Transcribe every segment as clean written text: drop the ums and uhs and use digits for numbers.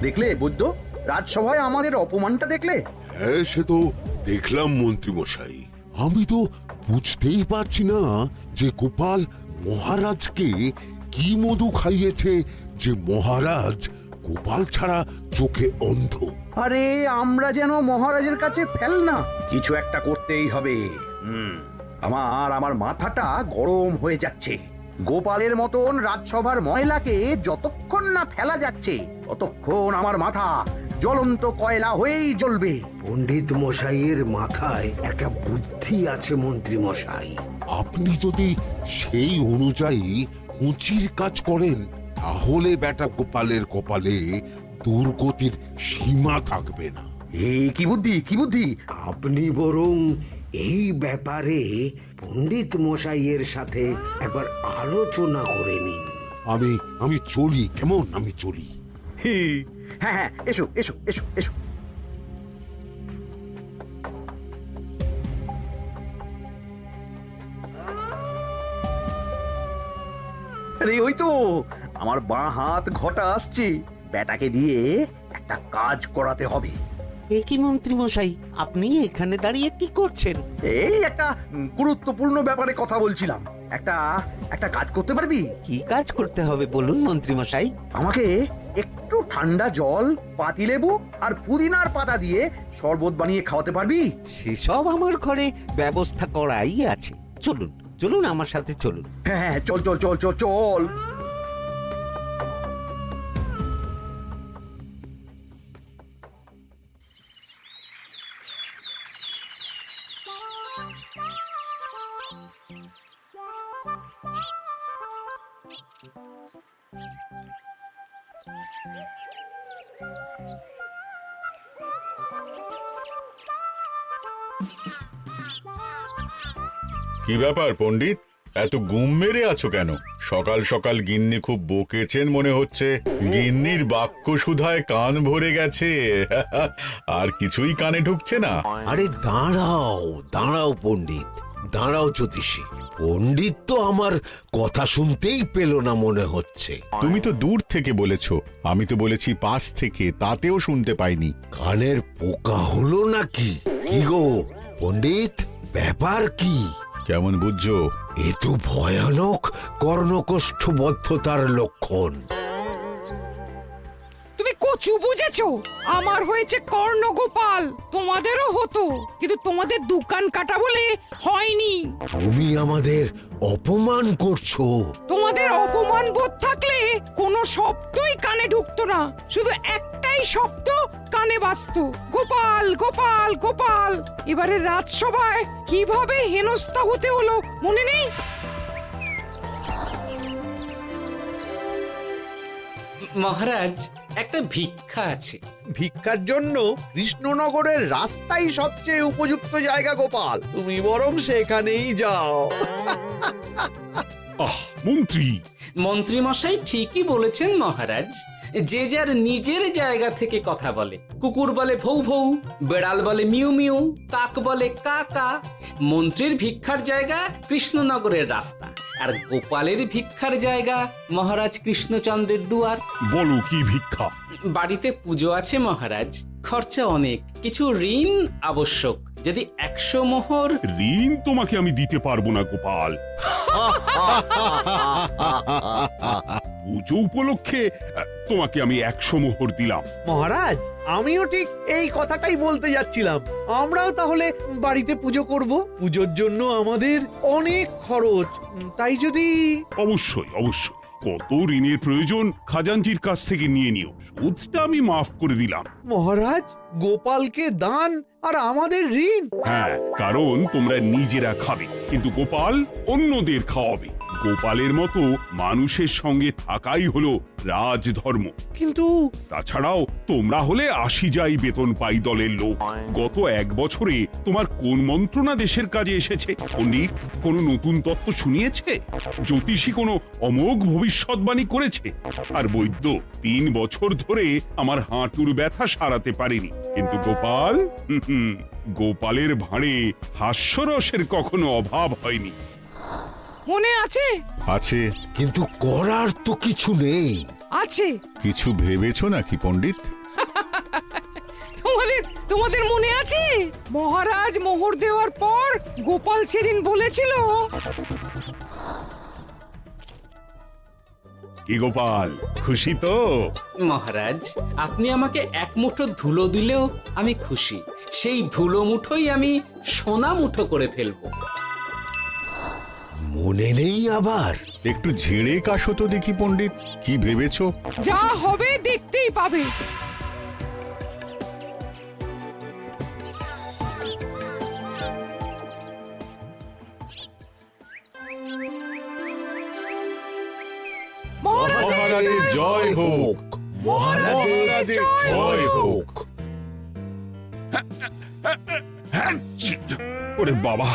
দেখলে বৈদ্য, রাজসভায় আমাদের অপমানটা দেখলে? হ্যাঁ, সে তো দেখলাম মন্ত্রী মশাই। আমি তো বুঝতেই পারছি না যে গোপাল মহারাজকে কি মধু খাইয়েছে যে মহারাজ গোপাল ছাড়া চোখে অন্ধ। আরে আমরা যেন মহারাজের কাছে ফেল না, কিছু একটা করতেই হবে। আমার মাথাটা গরম হয়ে যাচ্ছে। গোপালের মতন রাজসভার ময়লাকে যতক্ষণ না ফেলা যাচ্ছে ততক্ষণ আমার মাথা জ্বলন্ত কয়লা হয়েই জ্বলবে। পণ্ডিত মশাইয়ের মাথায় একটা বুদ্ধি আছে মন্ত্রী মশাই। আপনি যদি সেই অনুযায়ী উঁচির কাজ করেন তাহলে বেটা গোপালের কপালে দুর্গতির সীমা থাকবে না। এই কি বুদ্ধি, কি বুদ্ধি? আপনি বরং এই ব্যাপারে পণ্ডিত মশাইয়ের সাথে একবার আলোচনা করে নিন। আমি চলি, কেমন? আমি চলি। হ্যাঁ হ্যাঁ, এসো এসো এসো এসো। আরে ওই তো আমার বাঁ হাত ঘটা আসছে, বেটাকে দিয়ে একটা কাজ করাতে হবে। এ কি মন্ত্রী মশাই, আপনি এখানে দাঁড়িয়ে কি করছেন? এই একটা গুরুত্বপূর্ণ ব্যাপারে কথা বলছিলাম। একটা কাজ করতে পারবি? কি কাজ করতে হবে বলুন মন্ত্রী মশাই। আমাকে একটু ঠান্ডা জল, পাতিলেবু আর পুদিনার পাতা দিয়ে শরবত বানিয়ে খাওয়াতে পারবি? সেসব আমার ঘরে ব্যবস্থা করাই আছে। চলুন চলুন, আমার সাথে চলুন। হ্যাঁ হ্যাঁ, চল চল চল চল চল। কি ব্যাপার পণ্ডিত, এত গুম মেরে আছো কেন? সকাল সকাল গিন্নি খুব বকেছেন মনে হচ্ছে। গিন্নির বাক্য সুধায় কান ভরে গেছে, আর কিছুই কানে ঢুকছে না। আরে দাঁড়াও দাঁড়াও পণ্ডিত, দাঁড়াও জ্যোতিষী। পণ্ডিত তো আমার কথা শুনতেই পেল না মনে হচ্ছে। তুমি তো দূর থেকে বলেছো, আমি তো বলেছি পাশ থেকে, তাতেও শুনতে পাইনি। কানের পোকা হলো নাকি? কি গো পণ্ডিত, ব্যাপার কি? কেমন বুঝছো? এ তো ভয়ানক কর্ণকোষ্ঠবদ্ধতার লক্ষণ। তুমি কচু বুঝেছো? আমার হয়েছে কর্ণগোপাল, তোমাদেরও হতো, কিন্তু তোমাদের দোকান কাটা বলে হয়নি। তুমি আমাদের অপমান করছো। তোমাদের অপমান বোধ থাকলে কোনো শব্দই কানে ঢুকতো না, শুধু একটাই শব্দ কানে বাজতো, গোপাল গোপাল গোপাল। এবারে রাজসভায় কিভাবে হেনস্থা হতে হলো মনে নেই? মহারাজ, একটা ভিক্ষা আছে। ভিক্ষার জন্য কৃষ্ণনগরের রাস্তাই সবচেয়ে উপযুক্ত জায়গা গোপাল, তুমি বরং সেখানেই যাও। মন্ত্রী, মন্ত্রী মশাই ঠিকই বলেছেন মহারাজ। যে যার নিজের জায়গা থেকে কথা বলে। কুকুর বলে ভৌ ভৌ, বেড়াল বলে মিউ মিউ, কাক বলে কা কা। মন্ত্রীর ভিক্ষার জায়গা কৃষ্ণনগরের রাস্তা, আর গোপালের ভিক্ষার জায়গা মহারাজ কৃষ্ণচন্দ্রের দুয়ার। বলো কি ভিক্ষা? বাড়িতে পুজো আছে মহারাজ, খরচা অনেক, কিছু ঋণ আবশ্যক। যদি 100 মোহর। ঋণ তোমাকে আমি দিতে পারবো না গোপাল। পুজো উপলক্ষে তোমাকে আমি 100 মোহর দিলাম। মহারাজ, আমিও ঠিক এই কথাটাই বলতে যাচ্ছিলাম। আমরাও তাহলে বাড়িতে পুজো করব। পুজোর জন্য আমাদের অনেক খরচ, তাই যদি... অবশ্যই অবশ্যই, কত ঋণের প্রয়োজন খাজানজির কাছ থেকে নিয়ে নিও, সুদটা আমি মাফ করে দিলাম। মহারাজ, গোপালকে দান আর আমাদের ঋণ? হ্যাঁ, কারণ তোমরা নিজেরা খাবে, কিন্তু গোপাল অন্যদের খাওয়াবে। গোপালের মতো মানুষের সঙ্গে থাকাই হলো রাজধর্ম। কিন্তু তাছাড়াও তোমরা হলে 80 যাই বেতন পাই দলের লোক। গত 1 বছরে তোমার কোন মন্ত্রণা দেশের কাজে এসেছে? পণ্ডিত কোনো নতুন তত্ত্ব শুনিয়েছে? জ্যোতিষী কোনো অমোঘ ভবিষ্যৎবাণী করেছে? আর বৈদ্য 3 বছর ধরে আমার হাঁটুর ব্যথা সারাতে পারেনি। কিন্তু গোপাল, গোপালের ভাঁড়ে হাস্যরসের কখনো অভাব হয়নি। মনে আছে? আছে। কিন্তু করার তো কিছু নেই। আছে। কিছু ভেবেছো নাকি পণ্ডিত? তোমাদের মনে আছে মহারাজ মোহর দেওয়ার পর গোপাল সেদিন বলেছিল, কি গোপাল, খুশি তো? মহারাজ, আপনি আমাকে এক মুঠো ধুলো দিলেও আমি খুশি। সেই ধুলো মুঠোই আমি সোনা মুঠো করে ফেলবো। মনে নেই আবার? একটু ঝেড়ে কাশো তো দেখি পণ্ডিত, কি ভেবেছো? যা হবে দেখতেই পাবে। মহারাজের জয় হোক, মহারাজের জয় হোক। ওরে বাবা,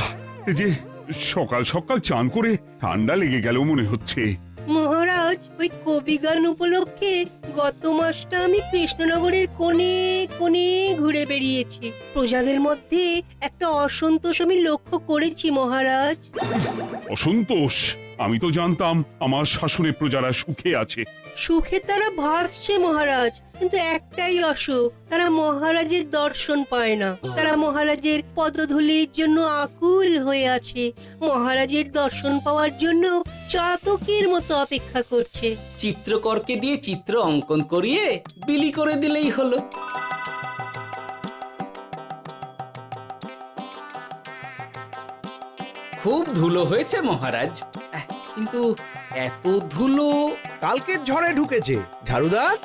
এই যে সকাল সকাল চান করে ঠান্ডা লেগে গেল মনে হচ্ছে। মহারাজ, ওই কবি গান উপলক্ষে গত মাসটা আমি কৃষ্ণনগরের কোণে কোণে ঘুরে বেরিয়েছি। প্রজাদের মধ্যে একটা অসন্তোষ আমি লক্ষ্য করেছি মহারাজ। অসন্তোষ? আমি তো জানতাম আমার শাসনে প্রজারা সুখে আছে। সুখে তারা ভাসছে মহারাজ, কিন্তু একটাই অসুখ, তারা মহারাজের দর্শন পায় না। তারা মহারাজের পদধূলির জন্য আকুল হয়ে আছে, মহারাজের দর্শন পাওয়ার জন্য চাতকের মতো অপেক্ষা করছে। চিত্রকরকে দিয়ে চিত্র অঙ্কন করিয়ে বিলি করে দিলেই হলো। খুব ধুলো হয়েছে মহারাজ, কিন্তু এত ধুলো। কালকের ঝড়ে ঢুকেছে। ঝাড়ুদার,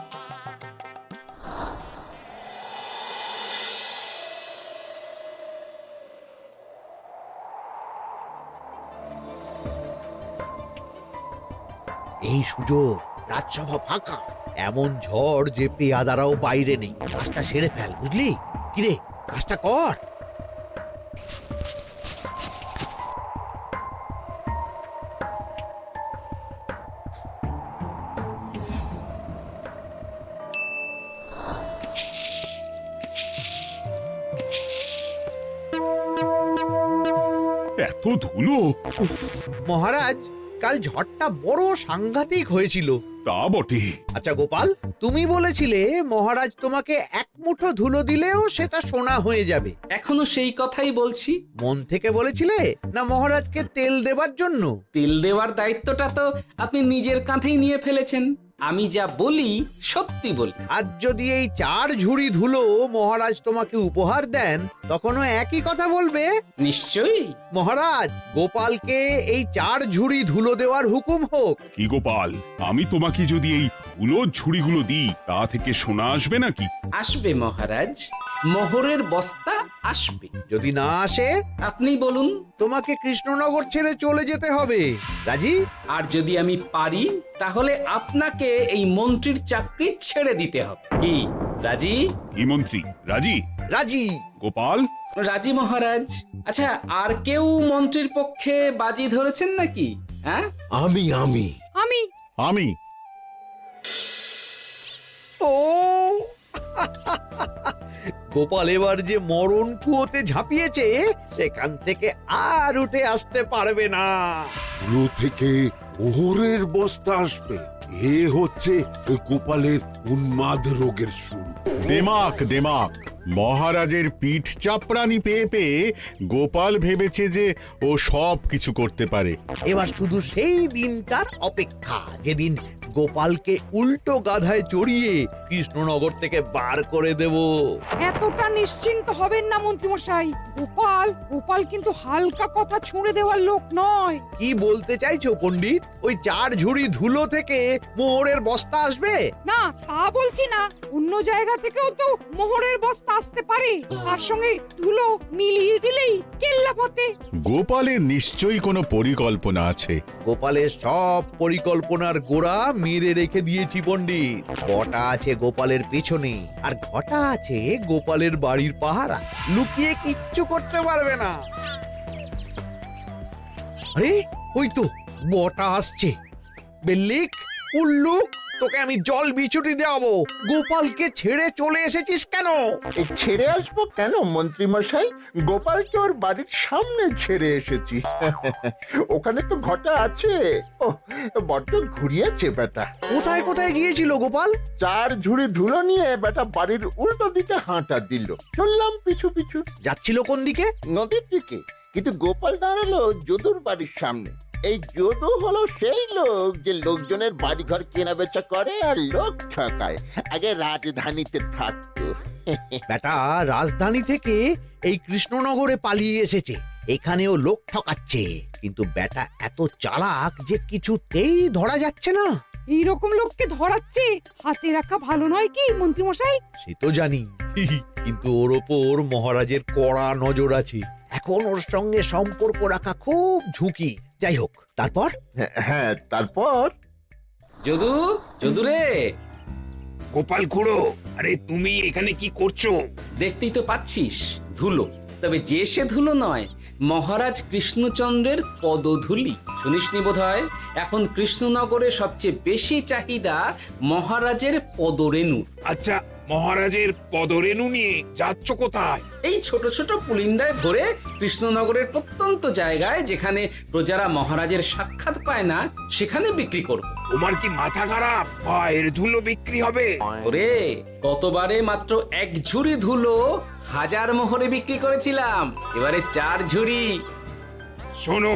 এই সুযোগ, রাজসভা ফাঁকা, এমন ঝড় যে পেয়াদারাও বাইরে নেই। কাজটা সেরে ফেল, বুঝলি? কিরে, কাজটা কর। এত ধুলো! উফ, মহারাজ, কাল ঝড়টা বড় সাংঘাতিক হয়েছিল। তা বটে। আচ্ছা গোপাল, তুমি বলেছিলে মহারাজ তোমাকে এক মুঠো ধুলো দিলেও সেটা সোনা হয়ে যাবে। এখনো সেই কথাই বলছি। মন থেকে বলেছিলে না মহারাজকে তেল দেবার জন্য? তেল দেওয়ার দায়িত্বটা তো আপনি নিজের কাঁধেই নিয়ে ফেলেছেন। আমি যা বলি সত্যি বলি। আজ যদি এই 4 ঝুড়ি ধুলো মহারাজ তোমাকে উপহার দেন, তখনও একই কথা বলবে? নিশ্চয়ই। মহারাজ, গোপালকে এই 4 ঝুড়ি ধুলো দেওয়ার হুকুম হোক। কি গোপাল, আমি তোমাকে যদি এই ধুলো ঝুড়িগুলো দিই, তা থেকে সোনা আসবে নাকি? আসবে মহারাজ, মোহরের বস্তা আসবে। যদি না আসে, আপনি বলুন। তোমাকে কৃষ্ণনগর ছেড়ে চলে যেতে হবে। রাজি? আর যদি আমি পারি, তাহলে আপনাকে এই মন্ত্রীর চাকরি ছেড়ে দিতে হবে। কি রাজি? কি মন্ত্রী, রাজি? রাজি। গোপাল? রাজি মহারাজ। আচ্ছা, আর কেউ মন্ত্রীর পক্ষে বাজি ধরেছেন নাকি? হ্যাঁ, আমি আমি আমি আমি। ও গোপাল এবার যে মরণ কুয়োতে ঝাঁপিয়েছে, সেখান থেকে আর উঠে আসতে পারবে না। কুলো থেকে মোহরের বস্তা আসবে, এ হচ্ছে গোপালের উন্মাদ রোগের শুরু। দেমাক দেমাক, মহারাজের পিঠ চাপড়ানি পেয়ে পেয়ে গোপাল ভেবেছে যে ও সব কিছু করতে পারে। এবার শুধু সেই দিনটার অপেক্ষা, যেদিন গোপালকে উল্টো গাধায় চড়িয়ে কৃষ্ণনগর থেকে বার করে দেব। এতটা নিশ্চিন্ত হবেন না মন্ত্রীমশাই। গোপাল কিন্তু হালকা কথা ছুঁড়ে দেওয়ার লোক নয়। কি বলতে চাইছো পণ্ডিত? ওই 4 ঝুড়ি ধুলো থেকে মোহরের বস্তা আসবে? না, তা বলছি না। অন্য জায়গা থেকেও তো মোহরের বস্তা আসতে পারে। তার সঙ্গে ধুলো মিলিয়ে দিলেই কেল্লাফতে। গোপালের নিশ্চয়ই কোনো পরিকল্পনা আছে। গোপালের সব পরিকল্পনার গোড়া মেরে রেখে দিয়েছি পণ্ডিত। বটা আছে গোপালের পেছনে, আর ঘটা আছে গোপালের বাড়ির পাহারা। লুকিয়ে কিচ্ছু করতে পারবে না। আরে ওই তো বটা আসছে। বেল্লিক, উল্লুক, তোকে আমি জল বিছুটি দেওয়াবো। গোপালকে ছেড়ে চলে এসেছিস কেন? ছেড়ে আসবো কেন মন্ত্রী মশাই? গোপালকে ওর বাড়ির সামনে ছেড়ে এসেছি। ওখানে তো ঘটা আছে। ও বড্ড ঘুরিয়েছে বেটা। কোথায় কোথায় গিয়েছিল গোপাল? 4 ঝুড়ি ধুলো নিয়ে বেটা বাড়ির উল্টো দিকে হাঁটা দিল। চললাম পিছু পিছু যাচ্ছিল কোন দিকে? নদীর দিকে, কিন্তু গোপাল দাঁড়ালো যদুর বাড়ির সামনে। এই যদু হলো সেই লোক যে লোকজনের বাড়িঘর কেনা বেচা করে আর লোক ঠকায়। আগে রাজধানীতে থাকতো। বেটা রাজধানী থেকে এই কৃষ্ণনগরে পালিয়ে এসেছে, এখানেও লোক ঠকাচ্ছে। কিন্তু বেটা এত চালাক যে কিছুতেই ধরা যাচ্ছে না। এইরকম লোককে ধরাচ্ছে হাতে রাখা ভালো নয় কি মন্ত্রী মশাই? সে তো জানি, কিন্তু ওর ওপর মহারাজের কড়া নজর আছে। এখন ওর সঙ্গে সম্পর্ক রাখা খুব ঝুঁকি। যাই হোক, তারপর? হ্যাঁ, তারপর যদু, যদু রে, গোপাল খুড়ো, আরে তুমি এখানে কি করছো? দেখতেই তো পাচ্ছিস ধুলো। তবে যে সে ধুলো নয়, মহারাজ কৃষ্ণচন্দ্রের পদধূলি। শুনিসনি বোধহয় এখন কৃষ্ণনগরে সবচেয়ে বেশি চাহিদা মহারাজের পদরেণু। আচ্ছা, মহারাজের পদরেণু নিয়ে যাচ্ছ কোথায়? এই ছোট ছোট পুলিন্দায় ভরে কৃষ্ণনগরের প্রত্যন্ত জায়গায় যেখানে প্রজারা মহারাজের সাক্ষাৎ পায় না সেখানে বিক্রি করব। তোমার কি মাথা খারাপ? পায়ের ধুলো বিক্রি হবে? ওরে, গতবারে মাত্র 1 ঝুড়ি ধুলো 1000 মোহরে বিক্রি করেছিলাম, এবারে 4 ঝুড়ি। শোনো,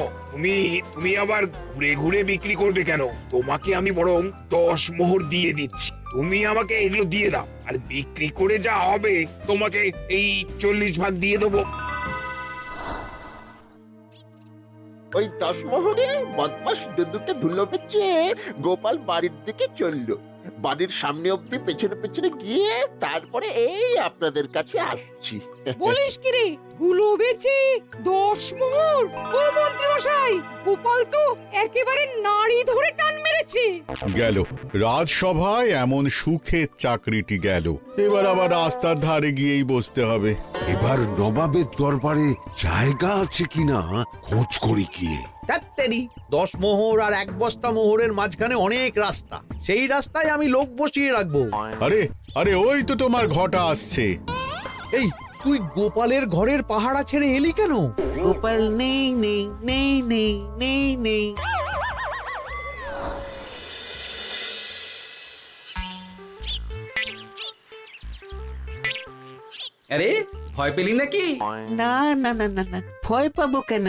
তুমি আবার ঘুরে ঘুরে বিক্রি করবে কেন? তোমাকে আমি বরং 10 মোহর দিয়ে দিচ্ছি। তুমি আমাকে এগুলো দিয়ে দাও, আর বিক্রি করে যা হবে তোমাকে এই 40 ভাগ দিয়ে দেবো। ওই 10 মোহরে বদমাস যদুকে ধুলো বেচে গোপাল বাড়ির দিকে চললো। বাড়ির সামনে অব্দি পেছনে পেছনে গিয়ে তারপরে এই আপনাদের কাছে আসছি। বলিস কি রে, ধুলো বেচে 10 মোহর? ও মন্ত্রী মশাই, গোপাল তো একেবারে নাড়ি ধরে টান মেরেছে। গেল রাজসভায় এমন সুখের চাকরিটি গেল। এবার আবার রাস্তার ধারে গিয়েই বসতে হবে। এবার নবাবের দরবারে জায়গা আছে কিনা খোঁজ করি গিয়ে। ধ্যাত্তেরি, 10 মোহর আর 1 বস্তা মোহরের মাঝখানে অনেক রাস্তা। সেই রাস্তায় আমি লোক বসিয়ে রাখবো। আরে আরে, ওই তো তোমার ঘটা আসছে। এই, তুই গোপালের ঘরের পাহারা ছেড়ে এলি কেন? গোপাল নেই নেই নেই নেই নেই নেই। আরে, ভয় পেলি নাকি? না না না না না, ভয় পাবো কেন?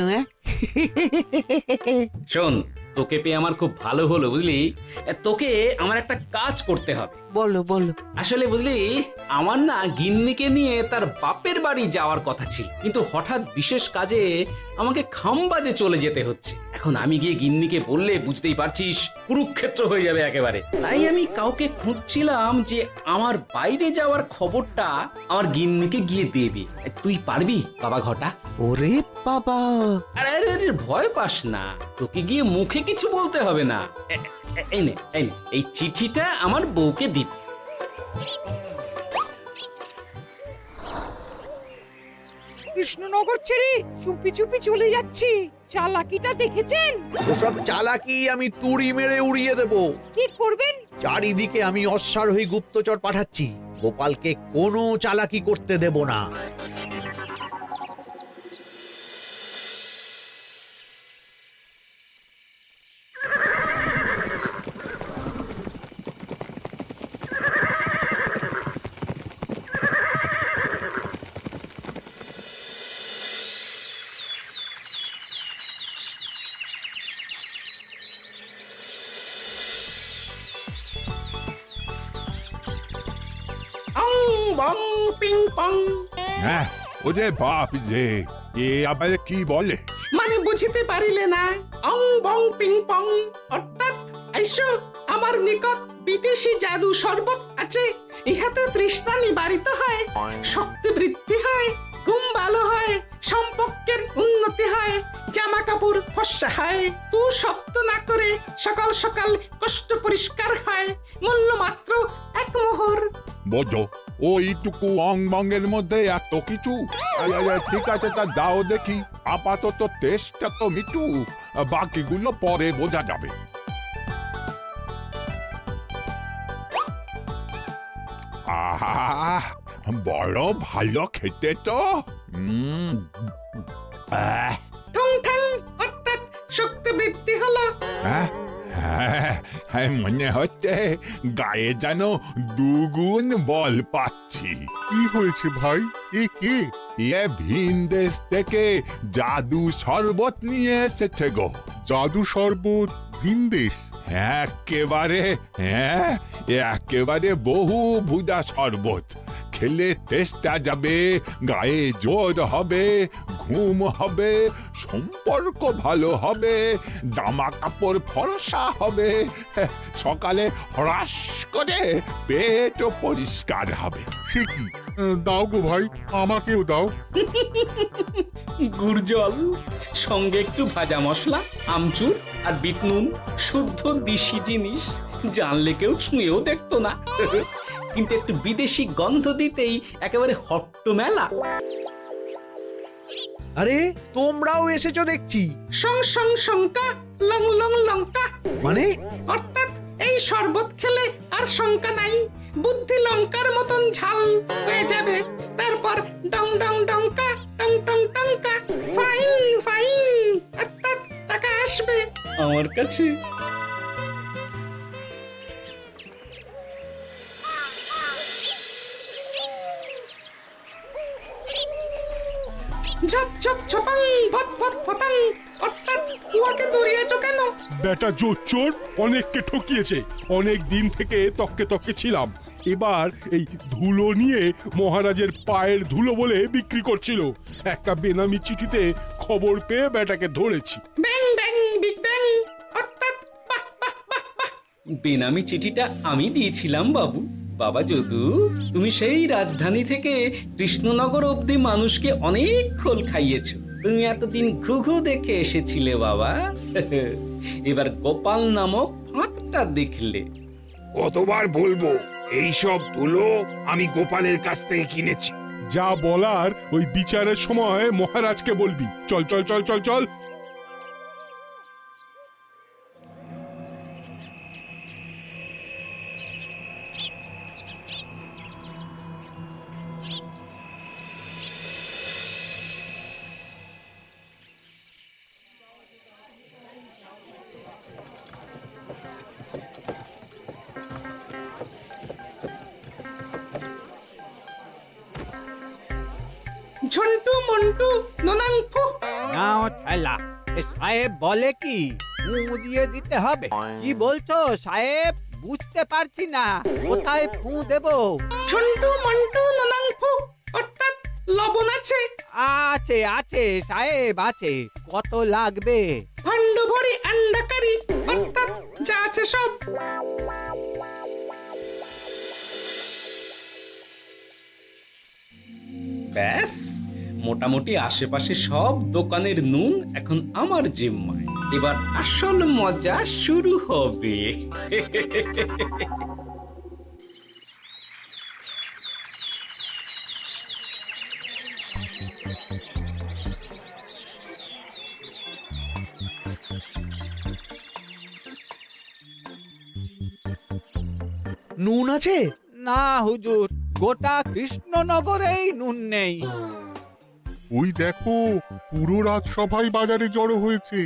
শোন, তোকে পেয়ে আমার খুব ভালো হলো বুঝলি। তোকে আমার একটা কাজ করতে হবে। বলো বলো। আসলে বুঝলি, আমার না গিন্নিকে নিয়ে তার বাপের বাড়ি যাওয়ার কথা ছিল, কিন্তু হঠাৎ বিশেষ কাজে আমাকে খামবাজে চলে যেতে হচ্ছে। এখন আমি গিয়ে গিন্নিকে বললে বুঝতেই পারছিস কুরুক্ষেত্র হয়ে যাবে একেবারে। তাই আমি কাউকে খুঁজছিলাম যে আমার বাইরে যাওয়ার খবরটা আমার গিন্নিকে গিয়ে দেবে। তুই পারবি বাবা ঘটা? ওরে বাবা! আরে আরে আরে, ভয় পাস না, তোকে গিয়ে মুখে কিছু বলতে হবে না। এই নে, এই চিঠিটা আমার বউকে দিবি। কৃষ্ণনগর ছেড়ে চুপি চুপি চলে যাচ্ছি, চালাকিটা দেখেছেন? ওসব চালাকি আমি তুড়ি মেরে উড়িয়ে দেব। কি করবেন? চারিদিকে আমি অশ্বারোহী গুপ্তচর পাঠাচ্ছি। গোপালকে কোনো চালাকি করতে দেব না। অং বং পিং পং। হ্যাঁ, ওরে বাপ রে, এ আবার কি বলে? মানে বুঝিতে পারিলে না? অং বং পিং পং অর্থাৎ আইসো আমার নিকট বিদেশি জাদু শরবত আছে। ইহাতে তৃষ্ণা নিবারিত হয়, শক্তি বৃদ্ধি হয়, ঘুম ভালো হয়, সম্পর্কের উন্নতি হয়, জামা কাপড় ফর্সা হয়, তু শব্দ না করে সকাল সকাল কষ্ট পরিষ্কার হয়। মূল্য মাত্র 1 মোহর। বোঝো, ওইটুকু অং বঙ্গের মধ্যে এত কিছু? ঠিক আছে, তা দাও দেখি। আপাতত টেস্টটা তো মিটুক, বাকিগুলো পরে বোঝা যাবে। বড় ভালো খেতে তো আহ, ঠং ঠং অর্থাৎ শক্তি বৃদ্ধি হলো। হ্যাঁ, হ্যাঁ, মনে হচ্ছে গায়ে যেন দুগুণ বল পাচ্ছি। কি হয়েছে ভাই? এ কে? এ ভিন দেশ থেকে জাদু শরবত নিয়ে এসেছে গো। জাদু শরবত ভিন দেশ? একেবারে বহু ভুজা শরবত। খেলে তেষ্টা যাবে, গায়ে জোর হবে, ঘুম হবে, সম্পর্ক ভালো হবে, জামা কাপড় ফর্সা হবে, সকালে হ্রাস করে পেটও পরিষ্কার হবে। সে কি? দাও গো ভাই, আমাকেও দাও। গুড় জল, সঙ্গে একটু ভাজা মশলা, আমচুর আর বিট নুন, শুদ্ধ দেশি জিনিস। জানলে কেউ ছুঁয়েও দেখতো না, কিন্তু একটু বিদেশি গন্ধ দিতেই একেবারে হট্ট মেলা। আরে তোমরাও এসেছো দেখছি। সং সং শঙ্কা, লং লং লঙ্কা। মানে অর্থাৎ এই শরবত খেলে আর শঙ্কা নাই, বুদ্ধি লঙ্কার মতন ঝাল হয়ে যাবে। তারপর ডং ডং ডঙ্কা, টং টং টঙ্কা, ফাইন ফাইন, অর্থাৎ টাকা আসবে আমার কাছে। ঝপ ঝপ ঝপাং, ভট ভট ফটাং, অর্থাৎ উহাকে দৌড়িয়েছো কেন? বেটা জোচ্চোর অনেককে ঠকিয়েছে। অনেক দিন থেকে তককে তককে ছিলাম। এবার এই ধুলো নিয়ে মহারাজের পায়ের ধুলো বলে বিক্রি করছিল। একটা বেনামি চিঠিতে খবর পেয়ে বেটাকে ধরেছি। ব্যাং ব্যাং বিগ ব্যাং, অর্থাৎ বাহ বাহ বাহ বাহ। বেনামি চিঠিটা আমি দিয়েছিলাম বাবু। বাবা যদু, তুমি সেই রাজধানী থেকে কৃষ্ণনগর অবধি মানুষকে অনেক খোল খাইয়েছো। তুমি এতদিন ঘুঘু দেখে এসেছিলে বাবা, এবার গোপাল নামক ফাঁদটা দেখলে। কতবার বলবো এইসব ধুলো আমি গোপালের কাছ থেকে কিনেছি। যা বলার ওই বিচারের সময় মহারাজকে বলবি। চল চল চল চল চল। ঝন্টু মন্টু ননাংফু। নাও ঠেলা। সাহেব বলে কি ফু দিয়ে দিতে হবে? কি বলছো সাহেব? বুঝতে পারছি না, কোথায় ফু দেব? ঝন্টু মন্টু ননাংফু, অর্থাৎ লবণ আছে? আছে আছে সাহেব আছে। কত লাগবে? ভান্ড ভরি আন্ডাকারি, অর্থাৎ যা আছে সব। ব্যাস, মোটামুটি আশেপাশে সব দোকানের নুন এখন আমার জিম্মায়। এবার আসল মজা শুরু হবে। নুন আছে? না হুজুর, গোটা কৃষ্ণনগরেই নুন নেই। ওই দেখো, পুরো রাজসভাই বাজারে জড়ো হয়েছে।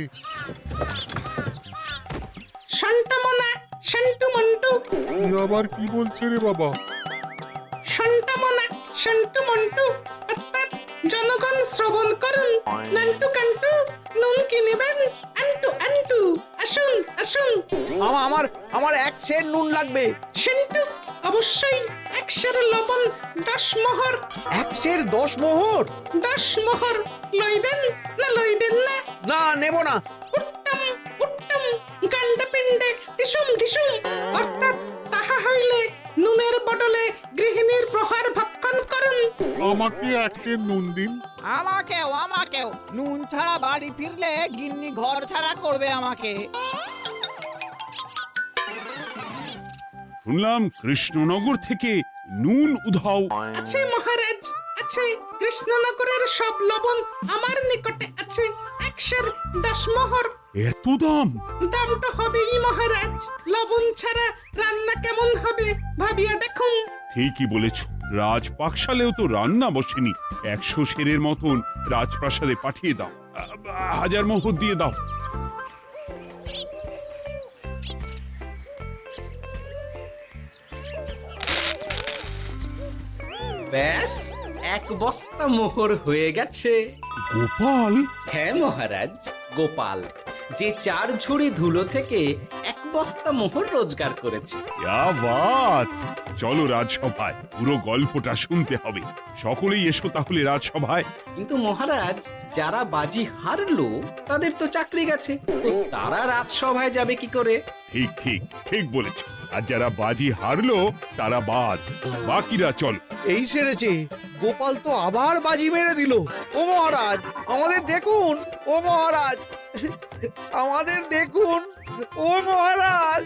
শান্তামনা, শান্টু মন্টু। এ আবার কি বলছে রে বাবা? শান্তামনা, শান্টু মন্টু, অর্থাৎ জনগণ শ্রবণ করুন। নান্টু কান্টু, নুন কি নেবেন? আন্টু আন্টু, আসুন আসুন। আমার আমার এক সের নুন লাগবে। শান্টু, অবশ্যই 100 লবণ 10 মোহর। 10 মোহর? 10 মোহর লইবেন না লইবেন না? না, নেব না। উত্তম উত্তম, গান্ডা পিণ্ডে ঢিসুম ঢিসুম, অর্থাৎ তাহা হইলে নুনের বদলে গৃহিণীর প্রহার ভক্ষণ করুন। আমাকে 1 সের নুন দিন। আমাকেও আমাকেও। নুন ছাড়া বাড়ি ফিরলে গিন্নি ঘর ছাড়া করবে আমাকে। শুনলাম কৃষ্ণনগর থেকে নুন উধাও। আছে মহারাজ, আছে। কৃষ্ণনগরের সব লবণ আমার নিকটে আছে। 110 মোহর। এত দাম? দাম তো হবেই মহারাজ। লবণ ছাড়া রান্না কেমন হবে ভাবিয়া দেখুন। ঠিকই বলেছ। রাজপাকশালেও তো রান্না বসেনি। 100 সেরের মতন রাজপ্রাসাদে পাঠিয়ে দাও। 1000 মোহর দিয়ে দাও। ব্যাস 1 বস্তা মোহর হয়ে গেছে। গোপাল, হ্যাঁ মহারাজ, গোপাল যে 4 ঝুড়ি ধুলো থেকে 1 বস্তা মোহর রোজগার করেছে। ইয়া বাত! চলো রাজসভায়, পুরো গল্পটা শুনতে হবে। সকলেই এসো তাহলে রাজসভায়। কিন্তু মহারাজ, যারা বাজি হারলো তাদের তো চাকরি গেছে, তো তারা রাজসভায় যাবে কি করে? ঠিক ঠিক ঠিক বলেছ। আর যারা বাজি হারলো তারা বাদ, বাকিরা চলো। এই সেরেছে, গোপাল তো আবার বাজি মেরে দিল। ও মহারাজ, আমাদের দেখুন। ও মহারাজ, আমাদের দেখুন। ও মহারাজ।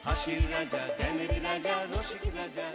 হাসির রাজা, জ্ঞানের রাজা, রসিক রাজা।